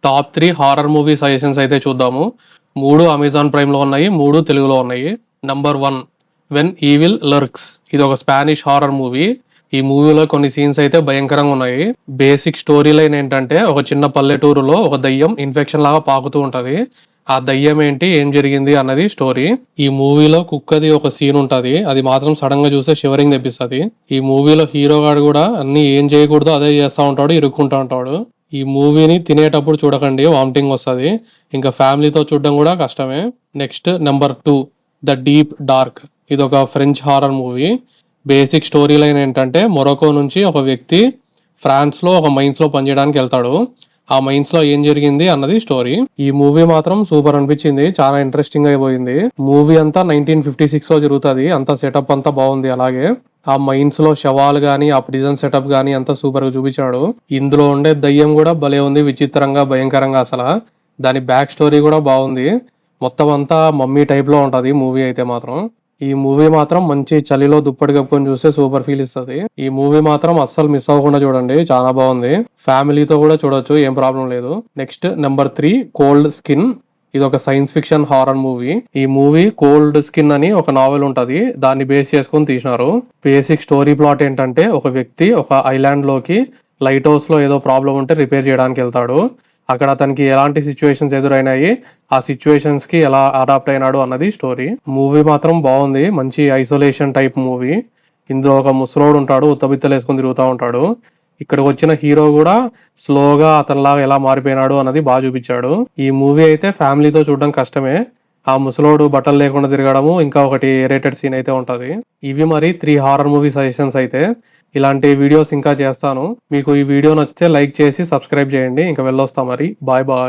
Top 3 horror movie suggestions అయితే చూద్దాము. 3 Amazon ప్రైమ్‌లో ఉన్నాయి. 3 తెలుగులో ఉన్నాయి. Number 1 when evil lurks. ఇది ఒక స్పానిష్ హారర్ మూవీ. ఈ మూవీలో కొన్ని సీన్స్ అయితే భయంకరంగా ఉన్నాయి. బేసిక్ స్టోరీ లైన్ ఏంటంటే, ఒక చిన్న పల్లెటూరులో ఒక దయ్యం ఇన్ఫెక్షన్ లాగా పాకుతూ ఉంటది. ఆ దయ్యం ఏంటి, ఏం జరిగింది అన్నది స్టోరీ. ఈ మూవీలో కుక్కది ఒక సీన్ ఉంటది. అది మాత్రం సడన్ గా చూస్తే షివరింగ్ తెప్పిస్తది. ఈ మూవీలో హీరో గాడు కూడా అన్ని ఏం చేయకూడదో అదే చేస్తా ఉంటాడు, ఇరుక్కుంటా ఉంటాడు. ఈ మూవీని తినేటప్పుడు చూడకండి, వామిటింగ్ వస్తుంది. ఇంకా ఫ్యామిలీతో చూడడం కూడా కష్టమే. Next number 2 the deep dark. ఇది ఒక French horror movie. Basic story line ఏంటంటే, మొరకో నుంచి ఒక వ్యక్తి ఫ్రాన్స్లో ఒక మైన్స్లో పనిచేయడానికి వెళ్తాడు. ఆ మైన్స్లో ఏం జరిగింది అన్నది స్టోరీ. ఈ మూవీ మాత్రం సూపర్ అనిపించింది, చాలా ఇంట్రెస్టింగ్ అయిపోయింది. మూవీ అంతా 1956లో జరుగుతుంది. అంతా సెటప్ అంతా బాగుంది. అలాగే ఆ మైన్స్ లో శవాలు గానీ, ఆ ప్రిజన్ సెటప్ గానీ అంతా సూపర్ గా చూపించాడు. ఇందులో ఉండే దయ్యం కూడా భలే ఉంది, విచిత్రంగా భయంకరంగా. అసలు దాని బ్యాక్ స్టోరీ కూడా బాగుంది. మొత్తం అంతా మమ్మీ టైప్ లో ఉంటది మూవీ అయితే మాత్రం. ఈ మూవీ మాత్రం మంచి చలిలో దుప్పటి కప్పుకొని చూస్తే సూపర్ ఫీల్ ఇస్తుంది. ఈ మూవీ మాత్రం అస్సలు మిస్ అవ్వకుండా చూడండి, చాలా బాగుంది. ఫ్యామిలీతో కూడా చూడొచ్చు, ఏం ప్రాబ్లం లేదు. Next number 3 cold skin. ఇది ఒక సైన్స్ ఫిక్షన్ హారర్ మూవీ. ఈ మూవీ కోల్డ్ స్కిన్ అని ఒక నావెల్ ఉంటది, దాన్ని బేస్ చేసుకుని తీసినారు. బేసిక్ స్టోరీ ప్లాట్ ఏంటంటే, ఒక వ్యక్తి ఒక ఐలాండ్ లోకి లైట్ హౌస్ లో ఏదో ప్రాబ్లం ఉంటే రిపేర్ చేయడానికి వెళ్తాడు. అక్కడ అతనికి ఎలాంటి సిచ్యువేషన్స్ ఎదురైనాయి, ఆ సిచ్యువేషన్స్ కి ఎలా అడాప్ట్ అయినాడు అన్నది స్టోరీ. మూవీ మాత్రం బాగుంది, మంచి ఐసోలేషన్ టైప్ మూవీ. ఇందులో ఒక ముసలోడు ఉంటాడు, ఉత్తబిత్తలు వేసుకొని తిరుగుతూ ఉంటాడు. ఇక్కడికి వచ్చిన హీరో కూడా స్లోగా అతనిలాగా ఎలా మారిపోయినాడు అన్నది బాగా చూపించాడు. ఈ మూవీ అయితే ఫ్యామిలీతో చూడడం కష్టమే. ఆ ముసలోడు బట్టలు లేకుండా తిరగడము, ఇంకా ఒకటి ఏరేటెడ్ సీన్ అయితే ఉంటది. ఇవి మరి 3 హారర్ మూవీ సజెషన్స్ అయితే. ఇలాంటి వీడియోస్ ఇంకా చేస్తాను. మీకు ఈ వీడియో నచ్చితే లైక్ చేసి సబ్స్క్రైబ్ చేయండి. ఇంకా వెళ్ళొస్తా మరి. Bye bye.